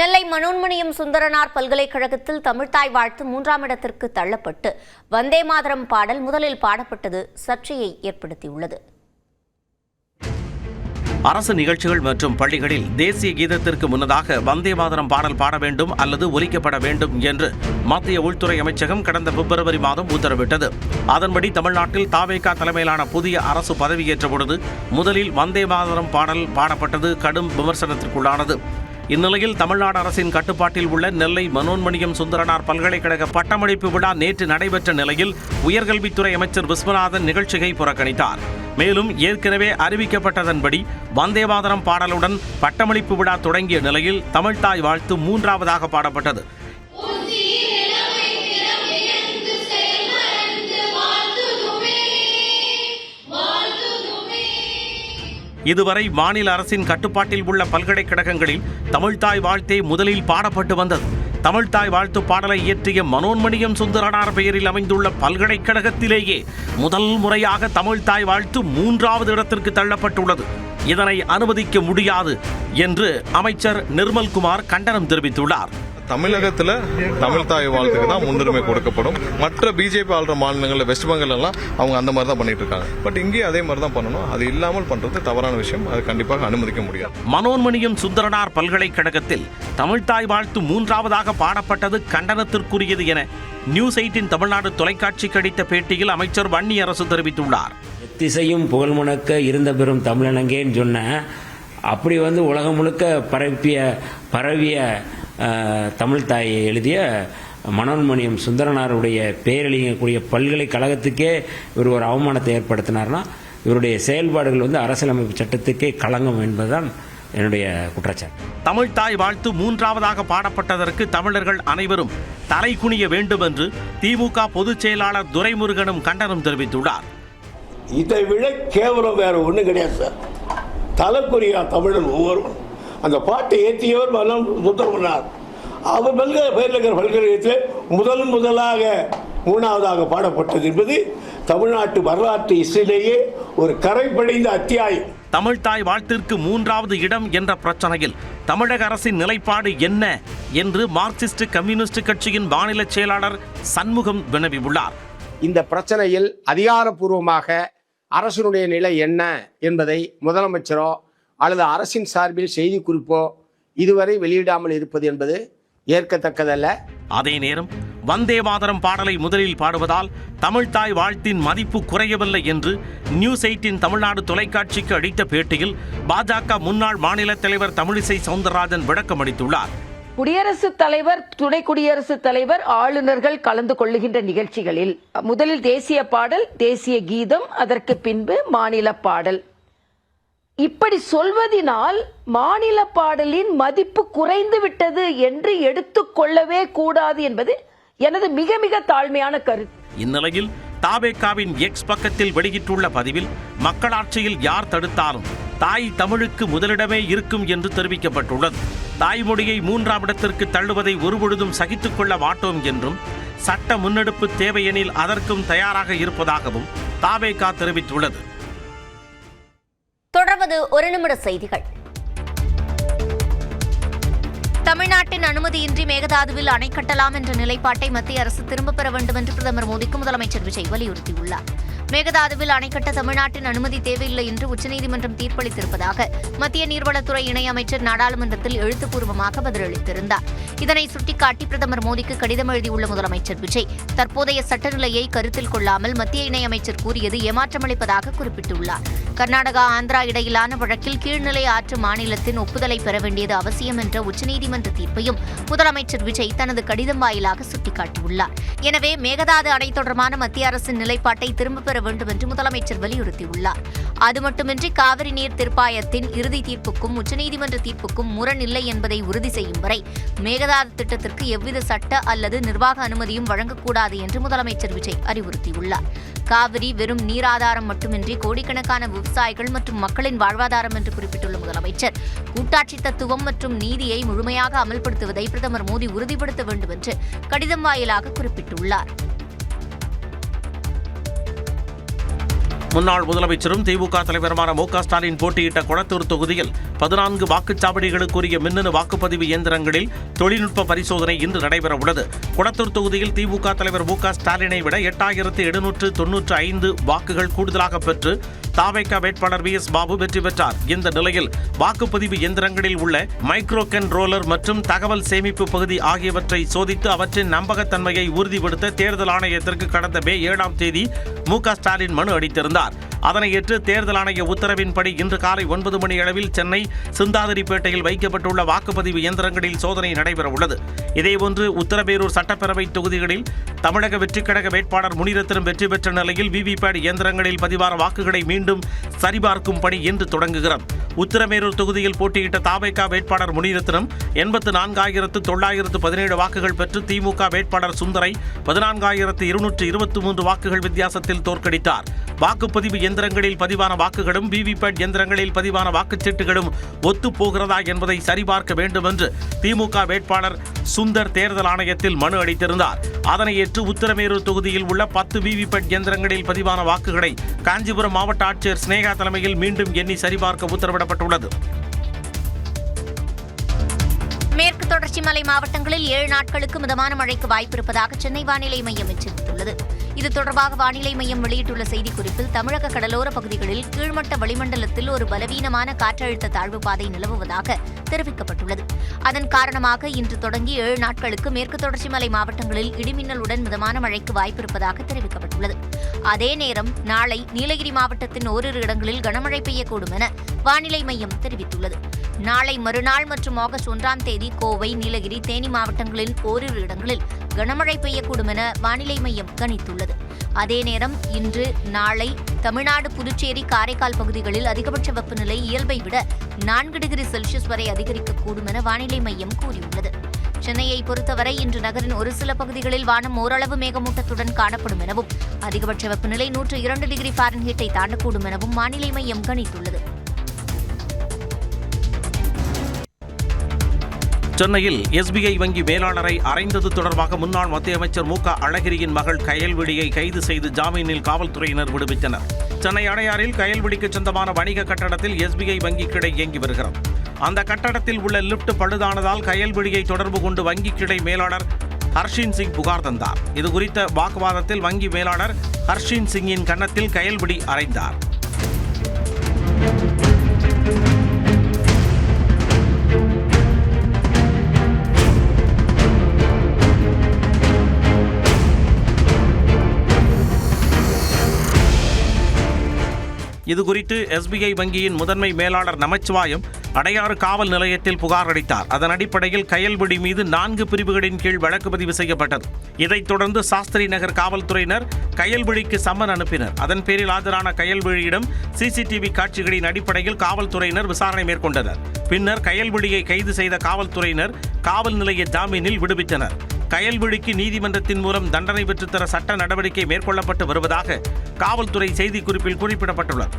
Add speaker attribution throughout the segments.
Speaker 1: நெல்லை மனோன்மணியம் சுந்தரனார் பல்கலைக்கழகத்தில் தமிழ்த்தாய் வாழ்த்து 3ஆம் இடத்திற்கு தள்ளப்பட்டு வந்தே மாதரம் பாடல் முதலில் பாடப்பட்டது சர்ச்சையை ஏற்படுத்தியுள்ளது.
Speaker 2: அரசு நிகழ்ச்சிகள் மற்றும் பள்ளிகளில் தேசிய கீதத்திற்கு முன்னதாக வந்தே மாதரம் பாடல் பாட வேண்டும் அல்லது ஒலிக்கப்பட வேண்டும் என்று மத்திய உள்துறை அமைச்சகம் கடந்த பிப்ரவரி மாதம் உத்தரவிட்டது. அதன்படி தமிழ்நாட்டில் தாவேகா தலைமையிலான புதிய அரசு பதவியேற்ற பொழுது முதலில் வந்தே மாதரம் பாடல் பாடப்பட்டது கடும் விமர்சனத்திற்குள்ளானது. இந்நிலையில் தமிழ்நாடு அரசின் கட்டுப்பாட்டில் உள்ள நெல்லை மனோன்மணியம் சுந்தரனார் பல்கலைக்கழக பட்டமளிப்பு விழா நேற்று நடைபெற்ற நிலையில் உயர்கல்வித்துறை அமைச்சர் விஸ்வநாதன் நிகழ்ச்சியை புறக்கணித்தார். மேலும் ஏற்கனவே அறிவிக்கப்பட்டதன்படி வந்தே மாதரம் பாடலுடன் பட்டமளிப்பு விழா தொடங்கிய நிலையில் தமிழ்த்தாய் வாழ்த்து 3ஆவதாக பாடப்பட்டது. இதுவரை மாநில அரசின் கட்டுப்பாட்டில் உள்ள பல்கலைக்கழகங்களில் தமிழ்த்தாய் வாழ்த்தே முதலில் பாடப்பட்டு வந்தது. தமிழ்த்தாய் வாழ்த்து பாடலை இயற்றிய மனோன்மணியம் சுந்தரனார் பெயரில் அமைந்துள்ள பல்கலைக்கழகத்திலேயே முதல் முறையாக தமிழ்த்தாய் வாழ்த்து 3ஆவது இடத்திற்கு தள்ளப்பட்டுள்ளது. இதனை அனுமதிக்க முடியாது என்று அமைச்சர் நிர்மல்குமார் கண்டனம் தெரிவித்துள்ளார்.
Speaker 3: தமிழகத்தில் தமிழ்த்தாய் வாழ்த்துக்கு தான் முன்னுரிமை கொடுக்கப்படும். மற்ற பிஜேபி ஆளுற மாநிலங்களில் வெஸ்ட் பெங்கால் எல்லாம் அவங்க அந்த மாதிரி தான் பண்ணிட்டு இருக்காங்க. பட் இங்கே அதே மாதிரி தான் பண்ணணும். அது இல்லாமல் பண்றது தவறான விஷயம். அது கண்டிப்பாக அனுமதிக்க முடியாது.
Speaker 2: மனோன்மணியம் சுந்தரனார் பல்கலைக்கழகத்தில் தமிழ்த்தாய் வாழ்த்து 3ஆவதாக பாடப்பட்டது கண்டனத்திற்குரியது என நியூஸ் 8 தமிழ்நாடு தொலைக்காட்சிக்கு அளித்த பேட்டியில் அமைச்சர் வன்னியரசு தெரிவித்துள்ளார்.
Speaker 4: திசையும் புகழ் முழக்க இருந்த பெரும் தமிழனங்கேன்னு சொன்ன அப்படி உலகம் முழுக்க பரவிய தமிழ்த்தாயை எழுதிய மனோன்மணியம் சுந்தரனாருடைய பெயரிலிங்கக்கூடிய பல்கலைக்கழகத்துக்கே இவர் ஒரு அவமானத்தை ஏற்படுத்தினார்னா இவருடைய செயல்பாடுகள் அரசியலமைப்பு சட்டத்துக்கே களங்கம் என்பதுதான் என்னுடைய குற்றச்சாட்டு.
Speaker 2: தமிழ்த்தாய் வாழ்த்து 3ஆவதாக பாடப்பட்டதற்கு தமிழர்கள் அனைவரும் தலை குனிய வேண்டும் என்று திமுக பொதுச் செயலாளர் துரைமுருகனும் கண்டனம் தெரிவித்துள்ளார்.
Speaker 5: இதை விட கேவலம் வேற ஒன்றும் கிடையாது சார். தலைக்குரியா தமிழன் ஒவ்வொருவரும் அந்த பாட்டை ஏற்றியவர் மனம் சுந்தரனார். அவர் பல்கலைக்கழகத்தில் முதலாக 3ஆவதாக பாடப்பட்டது என்பது தமிழ்நாட்டு வரலாற்று இசையிலேயே ஒரு கரைபடிந்த அத்தியாயம்.
Speaker 2: தமிழ்த்தாய் வாழ்த்திற்கு 3ஆவது இடம் என்ற பிரச்சனையில் தமிழக அரசின் நிலைப்பாடு என்ன என்று மார்க்சிஸ்ட் கம்யூனிஸ்ட் கட்சியின் மாநில செயலாளர் சண்முகம் வினவியுள்ளார்.
Speaker 6: இந்த பிரச்சனையில் அதிகாரப்பூர்வமாக அரசினுடைய நிலை என்ன என்பதை முதலமைச்சரோ அல்லது அரசின் சார்பில் செய்திக்குறிப்போ இதுவரை வெளியிடாமல் இருப்பது என்பது ஏற்கத்தக்கதல்ல.
Speaker 2: அதே நேரம் வந்தே மாதரம் பாடலை முதலில் பாடுவதால் தமிழ்த்தாய் வாழ்த்தின் மதிப்பு குறையவில்லை என்று நியூஸ் 8 தமிழ்நாடு தொலைக்காட்சிக்கு அளித்த பேட்டியில் பாஜக முன்னாள் மாநில தலைவர் தமிழிசை சவுந்தரராஜன் விளக்கம் அளித்துள்ளார்.
Speaker 7: குடியரசுத் தலைவர், துணை குடியரசுத் தலைவர், ஆளுநர்கள் கலந்து கொள்ளுகின்ற நிகழ்ச்சிகளில் முதலில் தேசிய பாடல், தேசிய கீதம், அதற்கு பின்பு மாநில பாடல். இப்படி சொல்வதனால் மாநில பாடலின் மதிப்பு குறைந்து விட்டது என்று எடுத்துக்கொள்ளவே கூடாது என்பது எனது மிக மிக தாழ்மையான கருத்து.
Speaker 2: இந்நிலையில் தாவேகாவின் எக்ஸ் பக்கத்தில் வெளியிட்டுள்ள பதிவில் மக்களாட்சியில் யார் தடுத்தாலும் தாய் தமிழுக்கு முதலிடமே இருக்கும் என்று தெரிவிக்கப்பட்டுள்ளது. தாய்மொழியை 3ஆம் இடத்திற்கு தள்ளுவதை ஒருபொழுதும் சகித்துக் கொள்ள மாட்டோம் என்றும் சட்ட முன்னெடுப்பு தேவையெனில் அதற்கும் தயாராக இருப்பதாகவும் தாவேகா தெரிவித்துள்ளது.
Speaker 1: தொடர்வது ஒரு நிமிட செய்திகள். தமிழ்நாட்டின் அனுமதியின்றி மேகதாதுவில் அணை கட்டலாம் என்ற நிலைப்பாட்டை மத்திய அரசு திரும்பப் பெற வேண்டும் என்று பிரதமர் மோடிக்கு முதலமைச்சர் விஜய் வலியுறுத்தியுள்ளார். மேகதாதுவில் அணை கட்ட தமிழ்நாட்டின் அனுமதி தேவையில்லை என்று உச்சநீதிமன்றம் தீர்ப்பளித்திருப்பதாக மத்திய நீர்வளத்துறை இணையமைச்சர் நாடாளுமன்றத்தில் எழுத்துப்பூர்வமாக பதிலளித்திருந்தார். இதனை சுட்டிக்காட்டி பிரதமர் மோடிக்கு கடிதம் எழுதியுள்ள முதலமைச்சர் விஜய் தற்போதைய சட்டநிலையை கருத்தில் கொள்ளாமல் மத்திய இணையமைச்சர் கூறியது ஏமாற்றமளிப்பதாக குறிப்பிட்டுள்ளார். கர்நாடகா, ஆந்திரா இடையிலான வழக்கில் கீழ்நிலை ஆற்று மாநிலத்தின் ஒப்புதலை பெற வேண்டியது அவசியம் என்ற உச்சநீதிமன்ற தீர்ப்பையும் முதலமைச்சர் விஜய் தனது கடிதம் வாயிலாக சுட்டிக்காட்டியுள்ளார். எனவே மேகதாது அணை தொடர்பான மத்திய அரசின் நிலைப்பாட்டை திரும்பப் பெற வேண்டும் என்று முதலமைச்சர் வலியுறுத்தியுள்ளார். அது மட்டுமின்றி காவிரி நீர் தீர்ப்பாயத்தின் இறுதி தீர்ப்புக்கும் உச்சநீதிமன்ற தீர்ப்புக்கும் முரண் இல்லை என்பதை உறுதி செய்யும் வரை மேகதாது திட்டத்திற்கு எவ்வித சட்ட அல்லது நிர்வாக அனுமதியும் வழங்கக்கூடாது என்று முதலமைச்சர் விஜய் அறிவுறுத்தியுள்ளார். காவிரி வெறும் நீராதாரம் மட்டுமின்றி கோடிக்கணக்கான விவசாயிகள் மற்றும் மக்களின் வாழ்வாதாரம் என்று குறிப்பிட்டுள்ள முதலமைச்சர் கூட்டாட்சி தத்துவம் மற்றும் நீதியை முழுமையாக அமல்படுத்துவதை பிரதமர் மோடி உறுதிப்படுத்த வேண்டும் என்று கடிதம் வாயிலாக குறிப்பிட்டுள்ளார்.
Speaker 2: முன்னாள் முதலமைச்சரும் திமுக தலைவருமான மு.க. ஸ்டாலின் போட்டியிட்ட கொளத்தூர் தொகுதியில் 14 வாக்குச்சாவடிகளுக்குரிய மின்னணு வாக்குப்பதிவு இயந்திரங்களில் தொழில்நுட்ப பரிசோதனை இன்று நடைபெற உள்ளது. கொளத்தூர் தொகுதியில் திமுக தலைவர் மு.க. ஸ்டாலினை விட 8795 வாக்குகள் கூடுதலாக பெற்று தாவேகா வேட்பாளர் வி.எஸ். பாபு வெற்றி பெற்றார். இந்த நிலையில் வாக்குப்பதிவு இயந்திரங்களில் உள்ள மைக்ரோ கண்ட்ரோலர் மற்றும் தகவல் சேமிப்பு பகுதி ஆகியவற்றை சோதித்து அவற்றின் நம்பகத்தன்மையை உறுதிப்படுத்த தேர்தல் ஆணையத்திற்கு கடந்த மே 7ஆம் தேதி மு.க. ஸ்டாலின் மனு அளித்திருந்தார். அதனை ஏற்று தேர்தல் ஆணைய உத்தரவின்படி இன்று காலை 9 மணி அளவில் சென்னை சிந்தாதிரிப்பேட்டையில் வைக்கப்பட்டுள்ள வாக்குப்பதிவு இயந்திரங்களில் சோதனை நடைபெற உள்ளது. இதேபோன்று உத்தரபேரூர் சட்டப்பேரவை தொகுதிகளில் தமிழக வெற்றிக்கழக வேட்பாளர் முனிரத்தினம் வெற்றி பெற்ற நிலையில் விவிபேட் இயந்திரங்களில் பதிவான வாக்குகளை மீண்டும் சரிபார்க்கும் பணி இன்று தொடங்குகிறது. உத்தரமேரூர் தொகுதியில் போட்டியிட்ட தாவேகா வேட்பாளர் முனிரத்தினம் 84,917 வாக்குகள் பெற்று திமுக வேட்பாளர் சுந்தரை 14,223 வாக்குகள் வித்தியாசத்தில் தோற்கடித்தார். வாக்குப்பதிவு இயந்திரங்களில் பதிவான வாக்குகளும் விவிபேட் இயந்திரங்களில் பதிவான வாக்குச்சீட்டுகளும் ஒத்துப்போகிறதா என்பதை சரிபார்க்க வேண்டும் என்று திமுக வேட்பாளர் சுந்தர் தேர்தல் ஆணையத்தில் மனு அளித்திருந்தார். அதனை ஏற்று உத்தரமேரூர் தொகுதியில் உள்ள 10 விவிபேட் இயந்திரங்களில் பதிவான வாக்குகளை காஞ்சிபுரம் மாவட்ட ஆட்சியர் ஸ்னேகா தலைமையில் மீண்டும் எண்ணி சரிபார்க்க உத்தரவிடப்பட்டுள்ளது.
Speaker 1: மேற்கு தொடர்ச்சி மலை மாவட்டங்களில் 7 நாட்களுக்கு மிதமான மழைக்கு வாய்ப்பிருப்பதாக சென்னை வானிலை மையம் எச்சரித்துள்ளது. இது தொடர்பாக வானிலை மையம் வெளியிட்டுள்ள செய்திக்குறிப்பில் தமிழக கடலோர பகுதிகளில் கீழ்மட்ட வளிமண்டலத்தில் ஒரு பலவீனமான காற்றழுத்த தாழ்வு பாதை நிலவுவதாக தெரிவிக்கப்பட்டுள்ளது. அதன் காரணமாக இன்று தொடங்கி 7 நாட்களுக்கு மேற்கு தொடர்ச்சி மலை மாவட்டங்களில் இடிமின்னலுடன் மிதமான மழைக்கு வாய்ப்பிருப்பதாக தெரிவிக்கப்பட்டுள்ளது. அதே நேரம் நாளை நீலகிரி மாவட்டத்தின் ஓரிரு இடங்களில் கனமழை பெய்யக்கூடும் என வானிலை மையம் தெரிவித்துள்ளது. நாளை மறுநாள் மற்றும் ஆகஸ்ட் 1ஆம் தேதி கோவை, நீலகிரி, தேனி மாவட்டங்களின் ஓரிரு இடங்களில் கனமழை பெய்யக்கூடும் என வானிலை மையம் கணித்துள்ளது. அதே நேரம் இன்று நாளை தமிழ்நாடு, புதுச்சேரி, காரைக்கால் பகுதிகளில் அதிகபட்ச வெப்பநிலை இயல்பை விட 4 டிகிரி செல்சியஸ் வரை அதிகரிக்கக்கூடும் என வானிலை மையம் கூறியுள்ளது. சென்னையை பொறுத்தவரை இன்று நகரின் ஒரு சில பகுதிகளில் வானம் ஓரளவு மேகமூட்டத்துடன் காணப்படும் எனவும் அதிகபட்ச வெப்பநிலை 102 டிகிரி ஃபாரன்ஹீட்டை தாண்டக்கூடும் எனவும் வானிலை மையம் கணித்துள்ளது.
Speaker 2: சென்னையில் எஸ்பிஐ வங்கி மேலாளரை அறைந்தது தொடர்பாக முன்னாள் மத்திய அமைச்சர் மு.க. அழகிரியின் மகள் கயல்விழியை கைது செய்து ஜாமீனில் காவல்துறையினர் விடுவித்தனர். சென்னை அடையாறில் கயல்விழிக்கு சொந்தமான வணிக கட்டடத்தில் எஸ்பிஐ வங்கி கிளை இயங்கி வருகிறது. அந்த கட்டடத்தில் உள்ள லிப்ட் பழுதானதால் கயல்விழியை தொடர்பு கொண்டு வங்கி கிளை மேலாளர் ஹர்ஷின் சிங் புகார் தந்தார். இதுகுறித்த வாக்குவாதத்தில் வங்கி மேலாளர் ஹர்ஷின் சிங்கின் கன்னத்தில் கயல்விழி அறைந்தார். இதுகுறித்து எஸ்பிஐ வங்கியின் முதன்மை மேலாளர் நமச்சிவாயம் அடையாறு காவல் நிலையத்தில் புகார் அளித்தார். அதன் அடிப்படையில் கயல்விழி மீது 4 பிரிவுகளின் கீழ் வழக்கு பதிவு செய்யப்பட்டது. இதைத் தொடர்ந்து சாஸ்திரி நகர் காவல்துறையினர் கயல்விழிக்கு சம்மன் அனுப்பினர். அதன் பேரில் ஆஜரான கயல்விழியிடம் சிசிடிவி காட்சிகளின் அடிப்படையில் காவல்துறையினர் விசாரணை மேற்கொண்டனர். பின்னர் கயல்விழியை கைது செய்த காவல்துறையினர் காவல் நிலைய ஜாமீனில் விடுவித்தனர். கயல்விழிக்கு நீதிமன்றத்தின் மூலம் தண்டனை பெற்றுத்தர சட்ட நடவடிக்கை மேற்கொள்ளப்பட்டு வருவதாக காவல்துறை செய்திக்குறிப்பில் குறிப்பிடப்பட்டுள்ளது.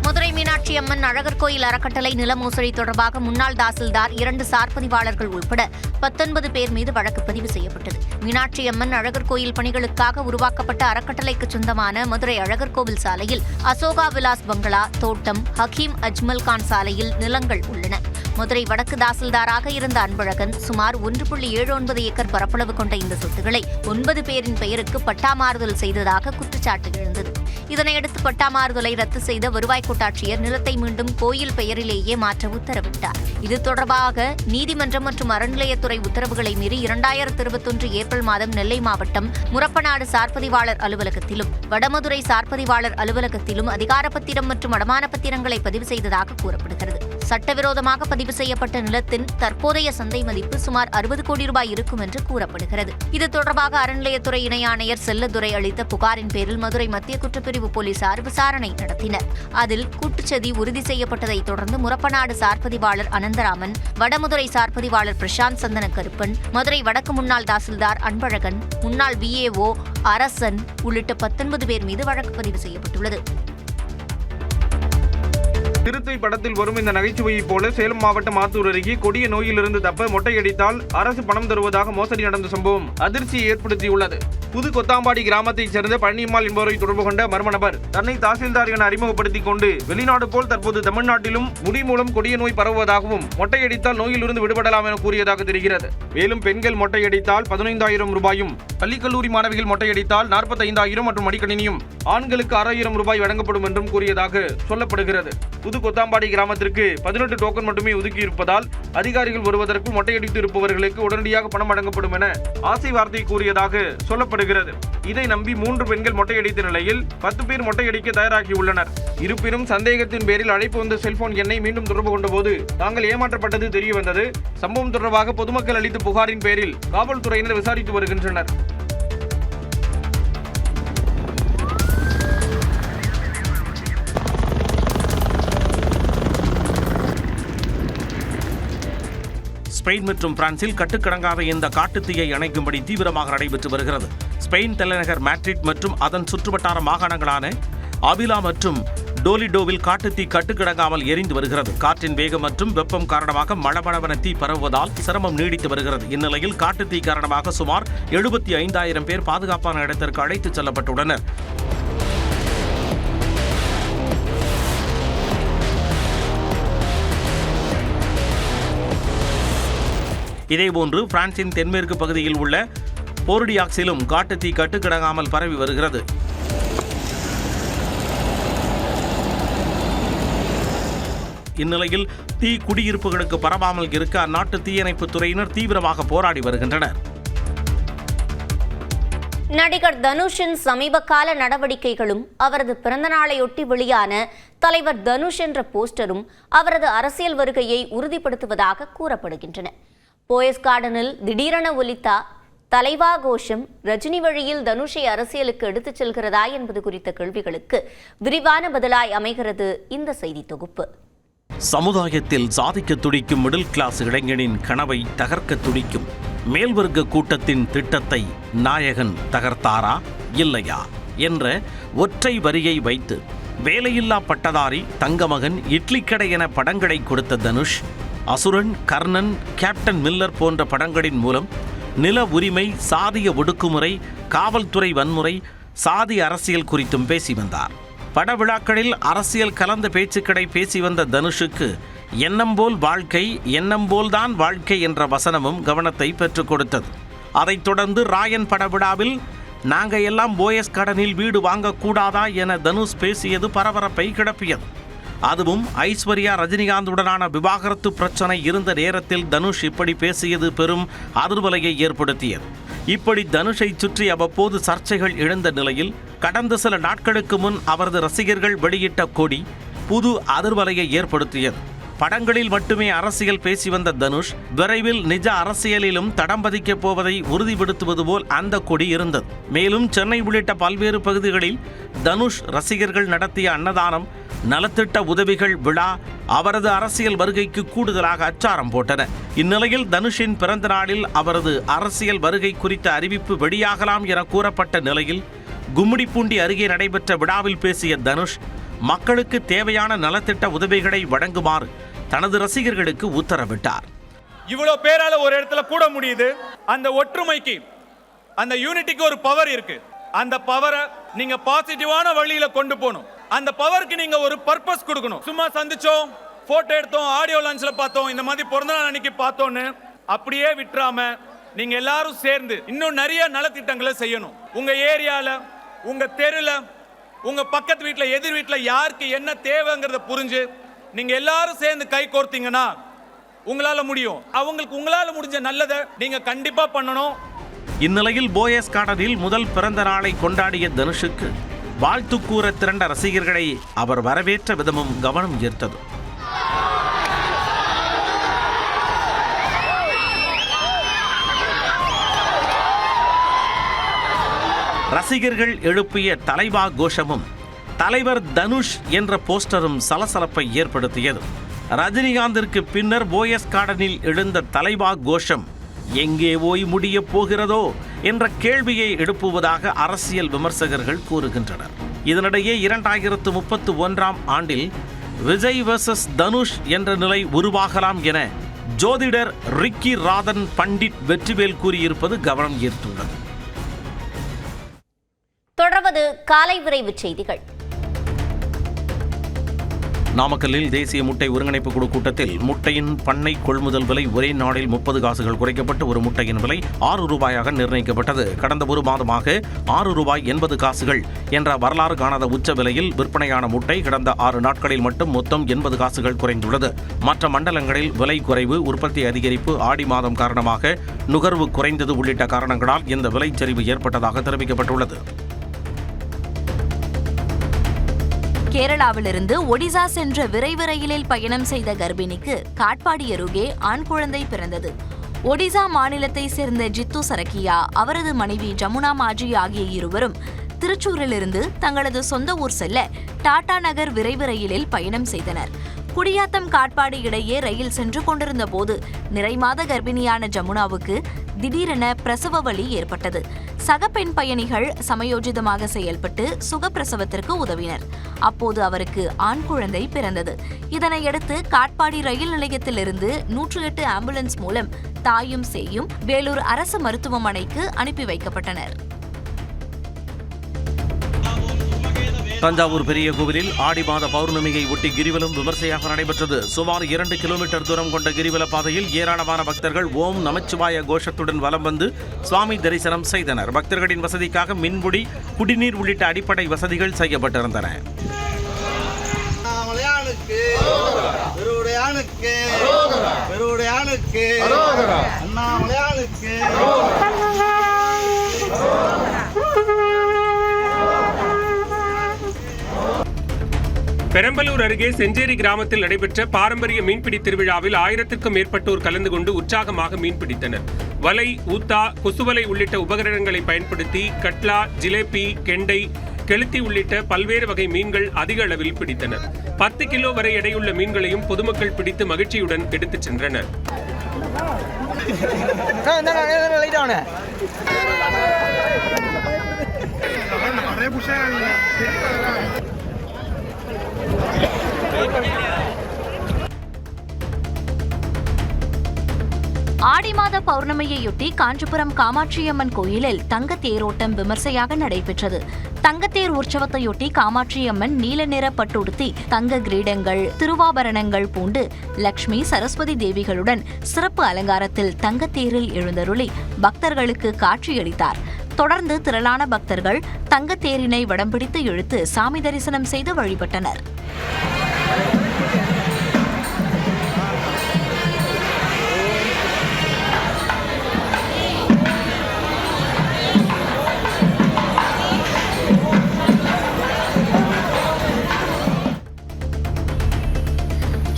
Speaker 1: மதுரை மீனாட்சி அம்மன் அழகர் கோயில் அறக்கட்டளை நில மோசடி தொடர்பாக முன்னாள் தாசில்தார், 2 சார்பதிவாளர்கள் உட்பட 19 பேர் மீது வழக்கு பதிவு செய்யப்பட்டது. மீனாட்சி அம்மன் அழகர் கோயில் பணிகளுக்காக உருவாக்கப்பட்ட அறக்கட்டளைக்கு சொந்தமான மதுரை அழகர் கோவில் சாலையில் அசோகா விலாஸ் பங்களா, தோட்டம், ஹக்கீம் அஜ்மல் கான் சாலையில் நிலங்கள் உள்ளன. மதுரை வடக்கு தாசில்தாராக இருந்த அன்பழகன் சுமார் 1.79 ஏக்கர் பரப்பளவு கொண்ட இந்த சொத்துக்களை 9 பேரின் பெயருக்கு பட்டா மாறுதல் செய்ததாக குற்றச்சாட்டு எழுந்தது. இதனையடுத்து பட்டா மாறுதலை ரத்து செய்த வருவாய் கோட்டாட்சியர் நிலத்தை மீண்டும் கோயில் பெயரிலேயே மாற்ற உத்தரவிட்டார். இது தொடர்பாக நீதிமன்றம் மற்றும் அறநிலையத்துறை உத்தரவுகளை மீறி 2021 ஏப்ரல் மாதம் நெல்லை மாவட்டம் முரப்பநாடு சார்பதிவாளர் அலுவலகத்திலும் வடமதுரை சார்பதிவாளர் அலுவலகத்திலும் அதிகாரப்பத்திரம் மற்றும் அடமான பத்திரங்களை பதிவு செய்ததாக கூறப்படுகிறது. சட்டவிரோதமாக பதிவு செய்யப்பட்ட நிலத்தின் தற்போதைய சந்தை மதிப்பு சுமார் 60 கோடி ரூபாய் இருக்கும் என்று கூறப்படுகிறது. இது தொடர்பாக அறநிலையத்துறை இணை ஆணையர் செல்லதுரை அளித்த புகாரின் பேரில் மதுரை மத்திய குற்றப்பிரிவு போலீசார் விசாரணை நடத்தினர். அதில் கூட்டுச்சதி உறுதி செய்யப்பட்டதை தொடர்ந்து முரப்பநாடு சார்பதிவாளர் அனந்தராமன், வடமதுரை சார்பதிவாளர் பிரசாந்த் சந்தன கருப்பன், மதுரை வடக்கு முன்னாள் தாசில்தார் அன்பழகன், முன்னாள் விஏஓ அரசன் உள்ளிட்ட 19 பேர் மீது வழக்கு பதிவு செய்யப்பட்டுள்ளது.
Speaker 8: திருத்தை படத்தில் வரும் இந்த நகைச்சுவையைப் போல சேலம் மாவட்டம் ஆத்தூர் அருகே கொடிய நோயிலிருந்து தப்ப மொட்டையடித்தால் அரசு பணம் தருவதாக மோசடி நடந்த சம்பவம் அதிர்ச்சியை ஏற்படுத்தியுள்ளது. புது கொத்தாம்பாடி கிராமத்தைச் சேர்ந்த பழனியம்மாள் என்பவரை தொடர்பு கொண்ட மர்ம நபர் தன்னை தாசில்தார் என அறிமுகப்படுத்திக் கொண்டு வெளிநாடு போல் தற்போது தமிழ்நாட்டிலும் முடி மூலம் கொடிய நோய் பரவுவதாகவும் மொட்டையடித்தால் நோயிலிருந்து விடுபடலாம் என கூறியதாக தெரிகிறது. மேலும் பெண்கள் மொட்டையடித்தால் 15,000 ரூபாயும், பள்ளிக்கல்லூரி மாணவிகள் மொட்டையடித்தால் 45,000 மற்றும் மடிக்கணினியும், ஆண்களுக்கு 6,000 ரூபாய் வழங்கப்படும் என்றும் கூறியதாக சொல்லப்படுகிறது. புது கொத்தாம்பாடி கிராமத்திற்கு 18 டோக்கன் மட்டுமே ஒதுக்கி இருப்பதால் அதிகாரிகள் வருவதற்குள் மொட்டையடித்து இருப்பவர்களுக்கு உடனடியாக பணம் வழங்கப்படும் என ஆசை வார்த்தை கூறியதாக சொல்லப்படுகிறது. இதை நம்பி 3 பெண்கள் மொட்டையடித்த நிலையில் 10 பேர் மொட்டையடிக்க தயாராகியுள்ளனர். இருப்பினும் சந்தேகத்தின் பேரில் அழைப்பு வந்த செல்போன் எண்ணை மீண்டும் தொடர்பு கொண்டபோது தாங்கள் ஏமாற்றப்பட்டது தெரியவந்தது. சம்பவம் தொடர்பாக பொதுமக்கள் அளித்த புகாரின் பேரில் காவல்துறையினர் விசாரித்து வருகின்றனர்.
Speaker 2: ஸ்பெயின் மற்றும் பிரான்சில் கட்டுக்கடங்காத இந்த காட்டுத்தீயை அணைக்கும்படி தீவிரமாக நடைபெற்று வருகிறது. ஸ்பெயின் தலைநகர் மேட்ரிட் மற்றும் அதன் சுற்றுவட்டார மாகாணங்களான அவிலா மற்றும் டோலிடோவில் காட்டுத்தீ கட்டுக்கடங்காமல் எரிந்து வருகிறது. காற்றின் வேகம் மற்றும் வெப்பம் காரணமாக மளமளவென தீ பரவுவதால் சிரமம் நீடித்து வருகிறது. இந்நிலையில் காட்டுத்தீ காரணமாக சுமார் 75,000 பேர் பாதுகாப்பான இடத்திற்கு அழைத்துச் செல்லப்பட்டுள்ளனர். இதேபோன்று பிரான்சின் தென்மேற்கு பகுதியில் உள்ள போர்டியாக்ஸிலும் காட்டுத்தீ கட்டுக்கடங்காமல் பரவி வருகிறது. இந்நிலையில் தீ குடியிருப்புகளுக்கு பரவாமல் இருக்க அந்நாட்டு தீயணைப்புத் துறையினர் தீவிரமாக போராடி வருகின்றனர்.
Speaker 1: நடிகர் தனுஷின் சமீபகால நடவடிக்கைகளும் அவரது பிறந்தநாளையொட்டி வெளியான தலைவர் தனுஷ் என்ற போஸ்டரும் அவரது அரசியல் வருகையை உறுதிப்படுத்துவதாக கூறப்படுகின்றன. போயஸ் கார்டனில் திடீரென ஒலித்த தலைவா கோஷம் ரஜினி வழியில் தனுஷை அரசியலுக்கு எடுத்துச் செல்கிறதா என்பது குறித்த கேள்விகளுக்கு விரிவான பதிலாய் அமைகிறது இந்த செய்தி தொகுப்பு.
Speaker 2: சமுதாயத்தில் சாதிக்க துடிக்கும் மிடில் கிளாஸ் இளைஞனின் கனவை தகர்க்க துடிக்கும் மேல்வர்க்க கூட்டத்தின் திட்டத்தை நாயகன் தகர்த்தாரா இல்லையா என்ற ஒற்றை வரியை வைத்து வேலையில்லா பட்டதாரி, தங்கமகன், இட்லி கடை என படங்களை கொடுத்த தனுஷ் அசுரன், கர்ணன், கேப்டன் மில்லர் போன்ற படங்களின் மூலம் நில உரிமை, சாதிய ஒடுக்குமுறை, காவல்துறை வன்முறை, சாதி அரசியல் குறித்தும் பேசி வந்தார். பட விழாக்களில் அரசியல் கலந்த பேச்சுக்களை பேசி வந்த தனுஷுக்கு எண்ணம் போல் வாழ்க்கை, எண்ணம் போல்தான் வாழ்க்கை என்ற வசனமும் கவனத்தை பெற்றுக் கொடுத்தது. அதைத் தொடர்ந்து ராயன் பட விழாவில் நாங்க எல்லாம் போயஸ் கார்டனில் வீடு வாங்கக்கூடாதா என தனுஷ் பேசியது பரபரப்பை கிளப்பியது. அதுவும் ஐஸ்வர்யா ரஜினிகாந்துடனான விவாகரத்து பிரச்சனை இருந்த நேரத்தில் தனுஷ் இப்படி பேசியது பெரும் அதிர்வலையை ஏற்படுத்தியது. இப்படி தனுஷை சுற்றி அவ்வப்போது சர்ச்சைகள் எழுந்த நிலையில் கடந்த சில நாட்களுக்கு முன் அவரது ரசிகர்கள் வெளியிட்ட கொடி புது அதிர்வலையை ஏற்படுத்தியது. படங்களில் மட்டுமே அரசியல் பேசி வந்த தனுஷ் விரைவில் நிஜ அரசியலிலும் தடம் பதிக்கப் போவதை உறுதிப்படுத்துவது போல் அந்த கொடி இருந்தது. மேலும் சென்னை உள்ளிட்ட பல்வேறு பகுதிகளில் தனுஷ் ரசிகர்கள் நடத்திய அன்னதானம், நலத்திட்ட உதவிகள் விழா அவரது அரசியல் வருகைக்கு கூடுதலாக அச்சாரம் போட்டன. இந்நிலையில் தனுஷின் பிறந்த நாளில் அவரது அரசியல் வருகை குறித்த அறிவிப்பு வெளியாகலாம் என கூறப்பட்ட நிலையில் கும்மிடிப்பூண்டி அருகே நடைபெற்ற விழாவில் பேசிய தனுஷ் மக்களுக்கு தேவையான நலத்திட்ட உதவிகளை வழங்குமாறு தனது ரசிகர்களுக்கு உத்தரவிட்டார்.
Speaker 9: இவ்வளவு பேரால ஒரு இடத்துல கூட முடியுது. அந்த ஒற்றுமைக்கு, அந்த யூனிட்டிக்கு ஒரு பவர் இருக்கு. அந்த பவரை நீங்க பாசிட்டிவான வழியில கொண்டு போகணும். அந்த பவருக்கு நீங்க ஒரு பர்பஸ் கொடுக்கணும். சும்மா சந்திச்சோம், போட்டோ எடுத்தோம், ஆடியோ லான்ச்ல பார்த்தோம், இந்த மாதிரி பிறந்த நாள் அன்னைக்கு பார்த்தோன்னு அப்படியே விட்டுறாம நீங்க எல்லாரும் சேர்ந்து இன்னும் நிறைய நலத்திட்டங்களை செய்யணும். உங்க ஏரியால, உங்க தெருல, உங்க பக்கத்து வீட்டுல, எதிர் வீட்டுல யாருக்கு என்ன தேவைங்கிறத புரிஞ்சு நீங்க எல்லாரும் சேர்ந்து கை கோர்த்தீங்கன்னா உங்களால முடியும். அவங்களுக்கு உங்களால முடிஞ்ச நல்லதை நீங்க கண்டிப்பா பண்ணணும்.
Speaker 2: இந்நிலையில் போயஸ் கார்டனில் முதல் பிறந்த நாளை கொண்டாடிய தனுஷுக்கு வாழ்த்து கூற திரண்ட ரசிகர்களை அவர் வரவேற்ற விதமும் கவனம் ஈர்த்தது. ரசிகர்கள் எழுப்பிய தலைவா கோஷமும் தலைவர் தனுஷ் என்ற போஸ்டரும் சலசலப்பை ஏற்படுத்தியது. ரஜினிகாந்திற்கு பின்னர் போயஸ் கார்டனில் எழுந்த தலைவா கோஷம் எங்கே போய் முடிய போகிறதோ என்ற கேள்வியை எழுப்புவதாக அரசியல் விமர்சகர்கள் கூறுகின்றனர். இதனிடையே 2031 ஆண்டில் விஜய் வெர்சஸ் தனுஷ் என்ற நிலை உருவாகலாம் என ஜோதிடர் ரிக்கி ராதன் பண்டிட் வெற்றிவேல் கூறியிருப்பது கவனம் ஈர்த்துள்ளது.
Speaker 1: தொடர்வது காலை விரைவு செய்திகள்.
Speaker 2: நாமக்கல்லில் தேசிய முட்டை ஒருங்கிணைப்பு குழு கூட்டத்தில் முட்டையின் பண்ணை கொள்முதல் விலை ஒரே நாளில் 30 காசுகள் குறைக்கப்பட்டு ஒரு முட்டையின் விலை 6 ரூபாயாக நிர்ணயிக்கப்பட்டது. கடந்த ஒரு மாதமாக 6 ரூபாய் 80 காசுகள் என்ற வரலாறு காணாத உச்ச விலையில் விற்பனையான முட்டை கடந்த 6 நாட்களில் மட்டும் மொத்தம் 80 காசுகள் குறைந்துள்ளது. மற்ற மண்டலங்களில் விலை குறைவு, உற்பத்தி அதிகரிப்பு, ஆடி மாதம் காரணமாக நுகர்வு குறைந்தது உள்ளிட்ட காரணங்களால் இந்த விலைச்சரிவு ஏற்பட்டதாக தெரிவிக்கப்பட்டுள்ளது.
Speaker 10: கேரளாவிலிருந்து ஒடிசா சென்ற விரைவு ரயிலில் பயணம் செய்த கர்ப்பிணிக்கு காட்பாடி அருகே ஆண் குழந்தை பிறந்தது. ஒடிசா மாநிலத்தை சேர்ந்த ஜித்து சரக்கியா, அவரது மனைவி ஜமுனா மாஜி ஆகிய இருவரும் திருச்சூரிலிருந்து தங்களது சொந்த ஊர் செல்ல டாடா நகர் விரைவு ரயிலில் பயணம் செய்தனர். குடியாத்தம் காட்பாடி இடையே ரயில் சென்று கொண்டிருந்த போது நிறைமாத கர்ப்பிணியான ஜமுனாவுக்கு திடீரென பிரசவ வலி ஏற்பட்டது. சக பெண் பயணிகள் சமயோஜிதமாக செயல்பட்டு சுகப்பிரசவத்திற்கு உதவினர். அப்போது அவருக்கு ஆண் குழந்தை பிறந்தது. இதனையடுத்து காட்பாடி ரயில் நிலையத்திலிருந்து 108 ஆம்புலன்ஸ் மூலம் தாயும் சேயும் வேலூர் அரசு மருத்துவமனைக்கு அனுப்பி வைக்கப்பட்டனர்.
Speaker 2: தஞ்சாவூர் பெரிய கோவிலில் ஆடி மாத பௌர்ணமியை ஒட்டி கிரிவலம் விமர்சையாக நடைபெற்றது. சுமார் 2 கிலோமீட்டர் தூரம் கொண்ட கிரிவல பாதையில் ஏராளமான பக்தர்கள் ஓம் நமச்சிவாய கோஷத்துடன் வலம் வந்து சுவாமி தரிசனம் செய்தனர். பக்தர்களின் வசதிக்காக மின்குடி, குடிநீர் உள்ளிட்ட அடிப்படை வசதிகள் செய்யப்பட்டிருந்தன.
Speaker 11: பெரம்பலூர் அருகே செஞ்சேரி கிராமத்தில் நடைபெற்ற பாரம்பரிய மீன்பிடி திருவிழாவில் 1000க்கும் மேற்பட்டோர் கலந்து கொண்டு உற்சாகமாக மீன்பிடித்தனர். வலை, ஊத்தா, கொசுவலை உள்ளிட்ட உபகரணங்களை பயன்படுத்தி கட்லா, ஜிலேபி, கெண்டை, கெளுத்தி உள்ளிட்ட பல்வேறு வகை மீன்கள் அதிக அளவில் பிடித்தனர். 10 கிலோ வரை எடையுள்ள மீன்களையும் பொதுமக்கள் பிடித்து மகிழ்ச்சியுடன் எடுத்துச் சென்றனர்.
Speaker 10: ஆடி மாத பௌர்ணமியையொட்டி காஞ்சிபுரம் காமாட்சியம்மன் கோயிலில் தங்க தேரோட்டம் விமர்சையாக நடைபெற்றது. தங்கத்தேர் உற்சவத்தையொட்டி காமாட்சியம்மன் நீல நிற பட்டுடுத்தி தங்க கிரீடங்கள், திருவாபரணங்கள் பூண்டு லட்சுமி, சரஸ்வதி தேவிகளுடன் சிறப்பு அலங்காரத்தில் தங்கத்தேரில் எழுந்தருளி பக்தர்களுக்கு காட்சியளித்தார். தொடர்ந்து திரளான பக்தர்கள் தங்கத்தேரினை வடம்பிடித்து இழுத்து சாமி தரிசனம் செய்து வழிபட்டனர்.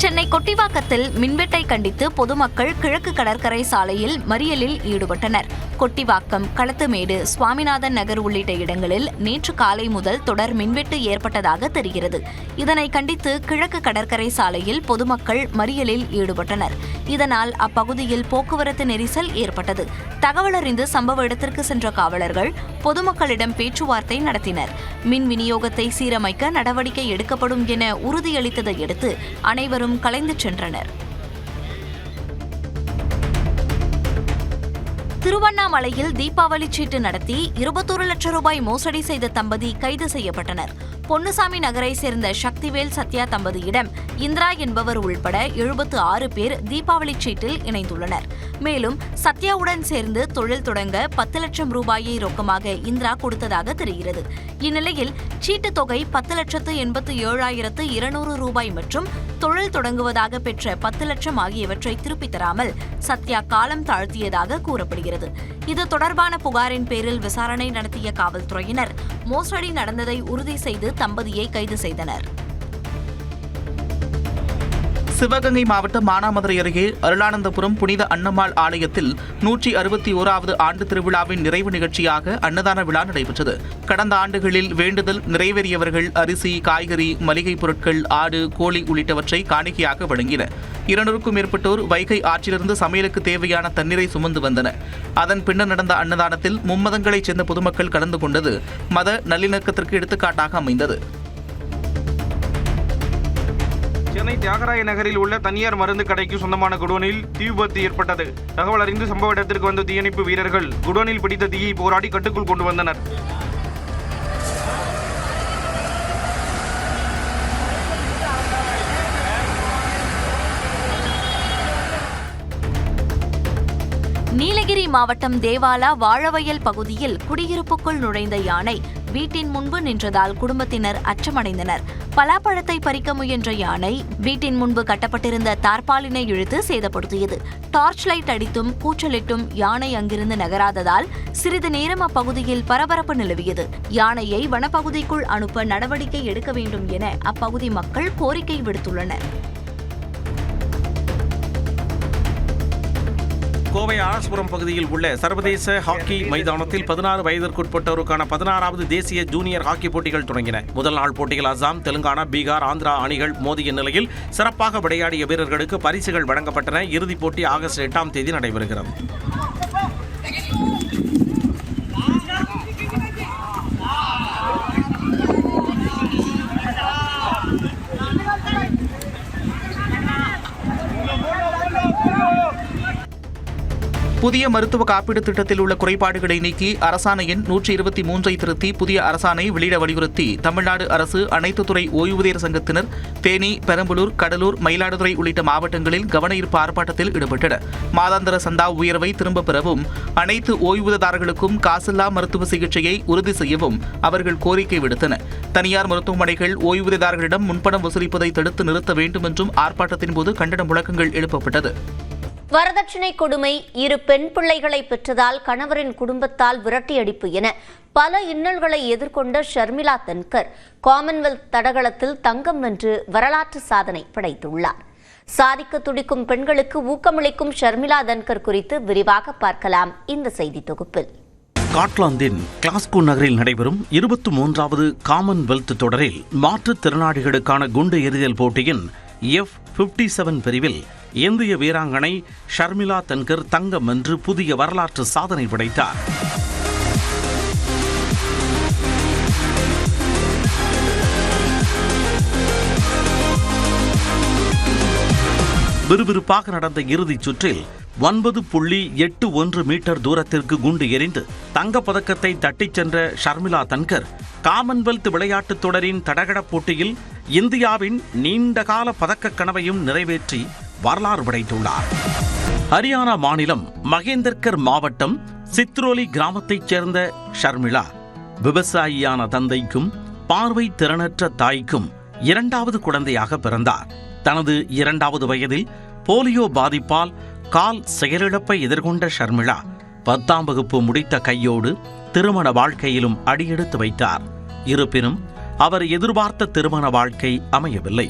Speaker 10: சென்னை கொட்டிவாக்கத்தில் மின்வெட்டை கண்டித்து பொதுமக்கள் கிழக்கு கடற்கரை சாலையில் மறியலில் ஈடுபட்டனர். கொட்டிவாக்கம், களத்துமேடு, சுவாமிநாதன் நகர் உள்ளிட்ட இடங்களில் நேற்று காலை முதல் தொடர் மின்வெட்டு ஏற்பட்டதாக தெரிகிறது. இதனை கண்டித்து கிழக்கு கடற்கரை சாலையில் பொதுமக்கள் மறியலில் ஈடுபட்டனர். இதனால் அப்பகுதியில் போக்குவரத்து நெரிசல் ஏற்பட்டது. தகவல் அறிந்து சம்பவ இடத்திற்கு சென்ற காவலர்கள் பொதுமக்களிடம் பேச்சுவார்த்தை நடத்தினர். மின் விநியோகத்தை சீரமைக்க நடவடிக்கை எடுக்கப்படும் என உறுதியளித்ததை அடுத்து அனைவரும் கலைந்து சென்றனர். திருவண்ணாமலையில் தீபாவளி சீட்டு நடத்தி 21 லட்சம் ரூபாய் மோசடி செய்த தம்பதி கைது செய்யப்பட்டனர். பொன்னுசாமி நகரை சேர்ந்த சக்திவேல் சத்யா தம்பதியிடம் இந்திரா என்பவர் உள்பட 76 பேர் தீபாவளி சீட்டில் இணைந்துள்ளனர். மேலும் சத்யாவுடன் சேர்ந்து தொழில் தொடங்க 10 லட்சம் ரூபாயை ரொக்கமாக இந்திரா கொடுத்ததாக தெரிகிறது. இந்நிலையில் சீட்டு தொகை 10,87,200 ரூபாய் மற்றும் தொழில் தொடங்குவதாக பெற்ற 10 லட்சம் ஆகியவற்றை திருப்பித் தராமல் சத்யா காலம் தாழ்த்தியதாக கூறப்படுகிறது. இது தொடர்பான புகாரின் பேரில் விசாரணை நடத்திய காவல்துறையினர் மோசடி நடந்ததை உறுதி செய்து தம்பதியை கைது செய்தனர்.
Speaker 12: சிவகங்கை மாவட்டம் மானாமதுரை அருகே அருளானந்தபுரம் புனித அன்னம்மாள் ஆலயத்தில் 161வது ஆண்டு திருவிழாவின் நிறைவு நிகழ்ச்சியாக அன்னதான விழா நடைபெற்றது. கடந்த ஆண்டுகளில் வேண்டுதல் நிறைவேறியவர்கள் அரிசி, காய்கறி, மளிகை பொருட்கள், ஆடு, கோழி உள்ளிட்டவற்றை காணிக்கையாக வழங்கினர். 200க்கும் மேற்பட்டோர் வைகை ஆற்றிலிருந்து சமையலுக்கு தேவையான தண்ணீரை சுமந்து வந்தனர். அதன் பின்னர் நடந்த அன்னதானத்தில் மும்மதங்களைச் சேர்ந்த பொதுமக்கள் கலந்து கொண்டது மத நல்லிணக்கத்திற்கு எடுத்துக்காட்டாக அமைந்தது.
Speaker 8: சென்னை தியாகராய நகரில் உள்ள தனியார் மருந்து கடைக்கு சொந்தமான குடோனில் தீ விபத்து ஏற்பட்டது. தகவல் அறிந்து சம்பவ இடத்திற்கு வந்த தீயணைப்பு வீரர்கள் குடோனில் பிடித்த தீயை போராடி கட்டுக்குள் கொண்டு வந்தனர்.
Speaker 10: நீலகிரி மாவட்டம் தேவாலா வாழவயல் பகுதியில் குடியிருப்புக்குள் நுழைந்த யானை வீட்டின் முன்பு நின்றதால் குடும்பத்தினர் அச்சமடைந்தனர். பலாப்பழத்தை பறிக்க முயன்ற யானை வீட்டின் முன்பு கட்டப்பட்டிருந்த தார்பாலினை இழுத்து சேதப்படுத்தியது. டார்ச் லைட் அடித்தும் கூச்சலிட்டும் யானை அங்கிருந்து நகராததால் சிறிது நேரம் அப்பகுதியில் பரபரப்பு நிலவியது. யானையை வனப்பகுதிக்குள் அனுப்ப நடவடிக்கை எடுக்க வேண்டும் என அப்பகுதி மக்கள் கோரிக்கை விடுத்துள்ளனர்.
Speaker 2: கோவை ஆர்எஸ்புரம் பகுதியில் உள்ள சர்வதேச ஹாக்கி மைதானத்தில் 16 வயதிற்குட்பட்டோருக்கான 16வது தேசிய ஜூனியர் ஹாக்கி போட்டிகள் தொடங்கின. முதல் நாள் போட்டியில் அசாம், தெலுங்கானா, பீகார், ஆந்திரா அணிகள் மோதிய நிலையில் சிறப்பாக விளையாடிய வீரர்களுக்கு பரிசுகள் வழங்கப்பட்டன. இறுதிப் போட்டி ஆகஸ்ட் 8ஆம் தேதி நடைபெறுகிறது.
Speaker 12: புதிய மருத்துவ காப்பீடு திட்டத்தில் உள்ள குறைபாடுகளை நீக்கி அரசாணை எண் 123 திருத்தி புதிய அரசாணை வெளியிட வலியுறுத்தி தமிழ்நாடு அரசு அனைத்து துறை ஓய்வூதியர் சங்கத்தினர் தேனி, பெரம்பலூர், கடலூர், மயிலாடுதுறை உள்ளிட்ட மாவட்டங்களில் கவனஈர்ப்பு ஆர்ப்பாட்டத்தில் ஈடுபட்டனர். மாதாந்திர சந்தா உயர்வை திரும்பப் பெறவும், அனைத்து ஓய்வூதியதாரர்களுக்கும் காசில்லா மருத்துவ சிகிச்சையை உறுதி செய்யவும் அவர்கள் கோரிக்கை விடுத்தனர். தனியார் மருத்துவமனைகள் ஓய்வூதியதாரர்களிடம் முன்பணம் வசூலிப்பதை தடுத்து நிறுத்த வேண்டும் என்றும் ஆர்ப்பாட்டத்தின் போது கண்டன முழக்கங்கள் எழுப்பப்பட்டது.
Speaker 1: வரதட்சணை கொடுமை, 2 பெண் பிள்ளைகளை பெற்றதால் கணவரின் குடும்பத்தால் விரட்டியடிப்பு என பல இன்னல்களை எதிர்கொண்ட ஷர்மிளா தன்கர் காமன்வெல்த் தடகளத்தில் தங்கம் வென்று வரலாற்று சாதனை படைத்துள்ளார். சாதிக்க துடிக்கும் பெண்களுக்கு ஊக்கமளிக்கும் ஷர்மிளா தன்கர் குறித்து விரிவாக பார்க்கலாம் இந்த செய்தி தொகுப்பில்.
Speaker 2: ஸ்காட்லாந்தின் கிளாஸ்கோ நகரில் நடைபெறும் 23வது காமன்வெல்த் தொடரில் மாற்றுத்திறனாளிகளுக்கான குண்டு எறிதல் போட்டியின் F57 பிரிவில் இந்திய வீராங்கனை ஷர்மிளா தன்கர் தங்கம் வென்று புதிய வரலாற்று சாதனை படைத்தார். விறுவிறுப்பாக நடந்த இறுதிச் சுற்றில் 9.81 மீட்டர் தூரத்திற்கு குண்டு எறிந்து தங்கப்பதக்கத்தை தட்டிச் சென்ற ஷர்மிளா தன்கர் காமன்வெல்த் விளையாட்டுத் தொடரின் தடகளப் போட்டியில் இந்தியாவின் நீண்டகால பதக்க கனவையும் நிறைவேற்றி வரலாறு படைத்துள்ளார். ஹரியானா மாநிலம் மகேந்தர்கர் மாவட்டம் சித்ரோலி கிராமத்தைச் சேர்ந்த ஷர்மிளா விவசாயியான தந்தைக்கும் பார்வை திறனற்ற தாய்க்கும் 2வது குழந்தையாக பிறந்தார். தனது 2வது வயதில் போலியோ பாதிப்பால் கால் செயலிழப்பை எதிர்கொண்ட ஷர்மிளா 10ஆம் வகுப்பு முடித்த கையோடு திருமண வாழ்க்கையிலும் அடியெடுத்து வைத்தார். இருப்பினும் அவர் எதிர்பார்த்த திருமண வாழ்க்கை அமையவில்லை.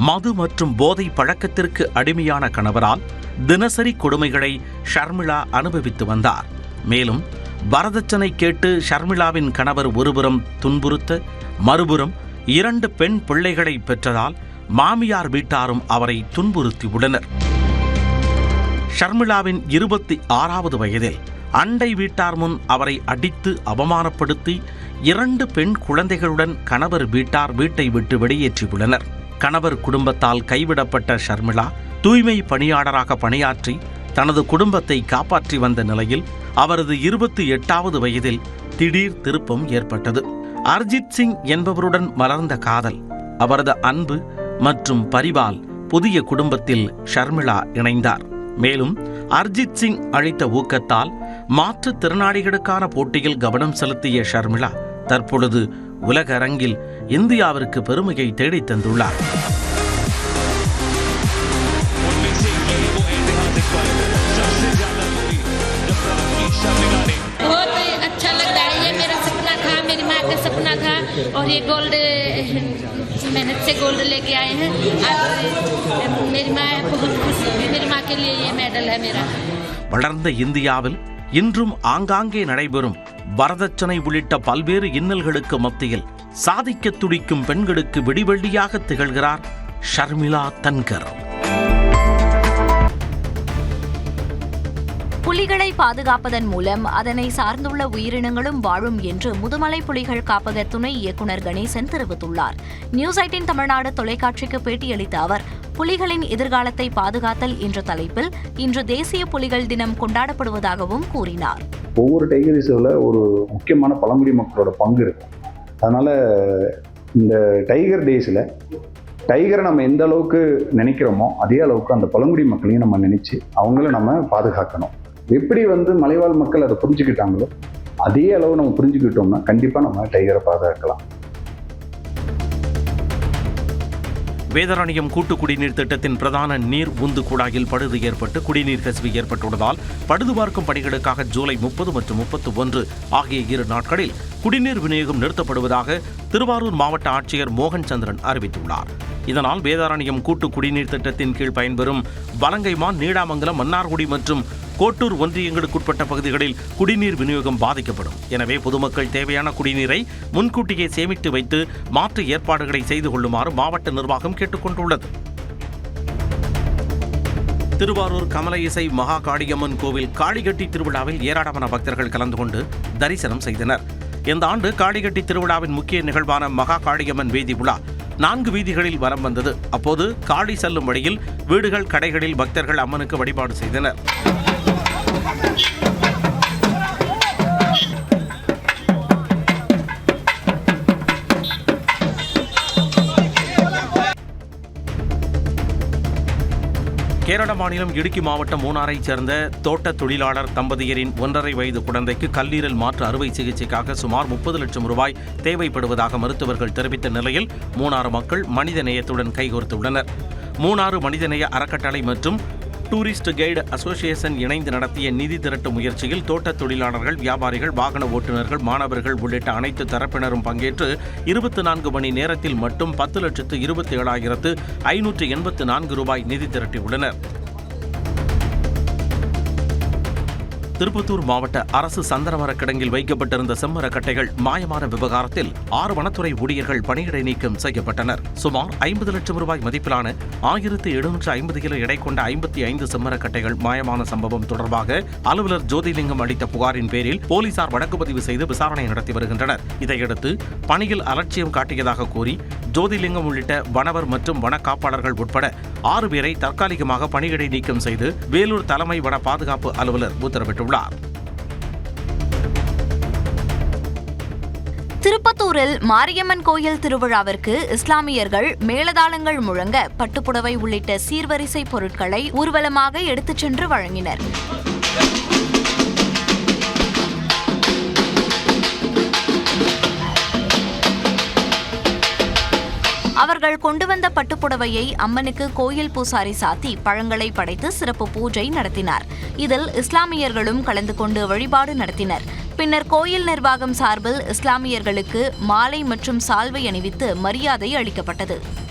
Speaker 2: மது மற்றும் போதை பழக்கத்திற்கு அடிமையான கணவரால் தினசரி கொடுமைகளை ஷர்மிளா அனுபவித்து வந்தார். மேலும் வரதட்சணை கேட்டு ஷர்மிளாவின் கணவர் ஒருபுறம் துன்புறுத்த, மறுபுறம் 2 பெண் பிள்ளைகளை பெற்றதால் மாமியார் வீட்டாரும் அவரை துன்புறுத்தியுள்ளனர். ஷர்மிளாவின் 26வது வயதில் அண்டை வீட்டார் முன் அவரை அடித்து அவமானப்படுத்தி 2 பெண் குழந்தைகளுடன் கணவர் வீட்டார் வீட்டை விட்டு வெளியேற்றியுள்ளனர். கணவர் குடும்பத்தால் கைவிடப்பட்ட ஷர்மிளா தூய்மை பணியாளராக பணியாற்றி தனது குடும்பத்தை காப்பாற்றி வந்த நிலையில் அவரது 28வது வயதில் திடீர் திருப்பம் ஏற்பட்டது. அர்ஜித் சிங் என்பவருடன் மலர்ந்த காதல், அவரது அன்பு மற்றும் பரிவால் புதிய குடும்பத்தில் ஷர்மிளா இணைந்தார். மேலும் அர்ஜித் சிங் அளித்த ஊக்கத்தால் மாற்றுத்திறனாளிகளுக்கான போட்டியில் கவனம் செலுத்திய ஷர்மிளா தற்பொழுது உலக அரங்கில் இந்தியாவிற்கு பெருமையை தேடித் தந்துள்ளார்.
Speaker 13: और ये गोल्ड मेहनत से गोल्ड लेके आए हैं। मेरी माँ बहुत खुश है, मेरी माँ के लिए ये मेडल है मेरा।
Speaker 2: வளர்ந்த இந்தியாவில் இன்றும் ஆங்காங்கே நடைபெறும் வரதட்சணை உள்ளிட்ட பல்வேறு இன்னல்களுக்கு மத்தியில் சாதிக்க துடிக்கும் பெண்களுக்கு விடிவெள்ளியாக திகழ்கிறார் ஷர்மிளா தன்கர்.
Speaker 10: புலிகளை பாதுகாப்பதன் மூலம் அதனை சார்ந்துள்ள உயிரினங்களும் வாழும் என்று முதுமலை புலிகள் காப்பக துணை இயக்குநர் கணேசன் தெரிவித்துள்ளார். நியூஸ் 18 தமிழ்நாடு தொலைக்காட்சிக்கு பேட்டியளித்த அவர், புலிகளின் எதிர்காலத்தை பாதுகாத்தல் என்ற தலைப்பில் இன்று தேசிய புலிகள் தினம் கொண்டாடப்படுவதாகவும் கூறினார்.
Speaker 14: ஒவ்வொரு டைகர் ரிசர்வ்ல ஒரு முக்கியமான பழங்குடி மக்களோட பங்கு இருக்கு. அதனால இந்த டைகர் டேஸில் டைகரை நம்ம எந்த அளவுக்கு நினைக்கிறோமோ அதே அளவுக்கு அந்த பழங்குடி மக்களையும் நம்ம நினைச்சு அவங்கள நம்ம பாதுகாக்கணும். எப்படி மலைவாழ் மக்கள் அதை புரிஞ்சுக்கிட்டாங்களோ அதே அளவு நம்ம புரிஞ்சுக்கிட்டோம்னா கண்டிப்பாக நம்ம டைகரை பாதுகாக்கலாம்.
Speaker 2: வேதாரண்யம் கூட்டு குடிநீர் திட்டத்தின் பிரதான நீர் உந்து குழாயில் பழுது ஏற்பட்டு குடிநீர் கசிவு ஏற்பட்டுள்ளதால் பழுது பார்க்கும் பணிகளுக்காக ஜூலை 30 மற்றும் 31 ஆகிய 2 நாட்களில் குடிநீர் விநியோகம் நிறுத்தப்படுவதாக திருவாரூர் மாவட்ட ஆட்சியர் மோகன் சந்திரன் அறிவித்துள்ளார். இதனால் வேதாரண்யம் கூட்டு குடிநீர் திட்டத்தின் கீழ் பயன்பெறும் வலங்கைமான், நீடாமங்கலம், மன்னார்குடி மற்றும் கோட்டூர் ஒன்றியங்களுக்குட்பட்ட பகுதிகளில் குடிநீர் விநியோகம் பாதிக்கப்படும். எனவே பொதுமக்கள் தேவையான குடிநீரை முன்கூட்டியே சேமித்து வைத்து மாற்று ஏற்பாடுகளை செய்து கொள்ளுமாறு மாவட்ட நிர்வாகம் கேட்டுக் கொண்டுள்ளது. திருவாரூர் கமல இசை மகா காளியம்மன் கோவில் காளிகட்டி திருவிழாவில் ஏராளமான பக்தர்கள் கலந்து கொண்டு தரிசனம் செய்தனர். இந்த ஆண்டு காளிகட்டி திருவிழாவின் முக்கிய நிகழ்வான மகா காளியம்மன் வீதி உலா 4 வீதிகளில் வலம் வந்தது. அப்போது காளி செல்லும் வழியில் வீடுகள், கடைகளில் பக்தர்கள் அம்மனுக்கு வழிபாடு செய்தனர். கேரள மாநிலம் இடுக்கி மாவட்டம் மூணாரைச் சேர்ந்த தோட்ட தொழிலாளர் தம்பதியரின் 1.5 வயது குழந்தைக்கு கல்லீரல் மாற்று அறுவை சிகிச்சைக்காக சுமார் 30 லட்சம் ரூபாய் தேவைப்படுவதாக மருத்துவர்கள் தெரிவித்த நிலையில் மூணாறு மக்கள் மனித நேயத்துடன் கைகோர்த்துள்ளனர். மூணாறு மனிதநேய அறக்கட்டளை மற்றும் டூரிஸ்ட் கைடு அசோசியேஷன் இணைந்து நடத்திய நிதி திரட்டும் முயற்சியில் தோட்ட தொழிலாளர்கள், வியாபாரிகள், வாகன ஓட்டுநர்கள், மாணவர்கள் உள்ளிட்ட அனைத்து தரப்பினரும் பங்கேற்று 24 மணி நேரத்தில் மட்டும் 10,27,584 ரூபாய் நிதி திரட்டியுள்ளனர். திருப்பத்தூர் மாவட்ட அரசு சந்தனமர கிடங்கில் வைக்கப்பட்டிருந்த செம்மரக்கட்டைகள் மாயமான விவகாரத்தில் 6 வனத்துறை ஊழியர்கள் பணியிடை நீக்கம் செய்யப்பட்டனர். சுமார் 50 லட்சம் ரூபாய் மதிப்பிலான 1750 கிலோ எடை கொண்ட 55 செம்மரக்கட்டைகள் மாயமான சம்பவம் தொடர்பாக அலுவலர் ஜோதிலிங்கம் அளித்த புகாரின் பேரில் போலீசார் வழக்கு பதிவு செய்து விசாரணை நடத்தி வருகின்றனர். இதையடுத்து பணியில் அலட்சியம் காட்டியதாக கூறி ஜோதிலிங்கம் உள்ளிட்ட வனவர் மற்றும் வன காப்பாளர்கள் உட்பட 6 பேரை தற்காலிகமாக பணியிடை நீக்கம் செய்து வேலூர் தலைமை வன பாதுகாப்பு அலுவலர் உத்தரவிட்டுள்ளார்.
Speaker 10: திருப்பத்தூரில் மாரியம்மன் கோயில் திருவிழாவிற்கு இஸ்லாமியர்கள் மேளதாளங்கள் முழங்க பட்டுப்புடவை உள்ளிட்ட சீர்வரிசை பொருட்களை ஊர்வலமாக எடுத்துச் சென்று வழங்கினர். அவர்கள் கொண்டு வந்த பட்டுப்புடவையை அம்மனுக்கு கோயில் பூசாரி சாத்தி பழங்களை படைத்து சிறப்பு பூஜை நடத்தினார். இதில் இஸ்லாமியர்களும் கலந்து கொண்டு வழிபாடு நடத்தினர். பின்னர் கோயில் நிர்வாகம் சார்பில் இஸ்லாமியர்களுக்கு மாலை மற்றும் சால்வை அணிவித்து மரியாதை அளிக்கப்பட்டது.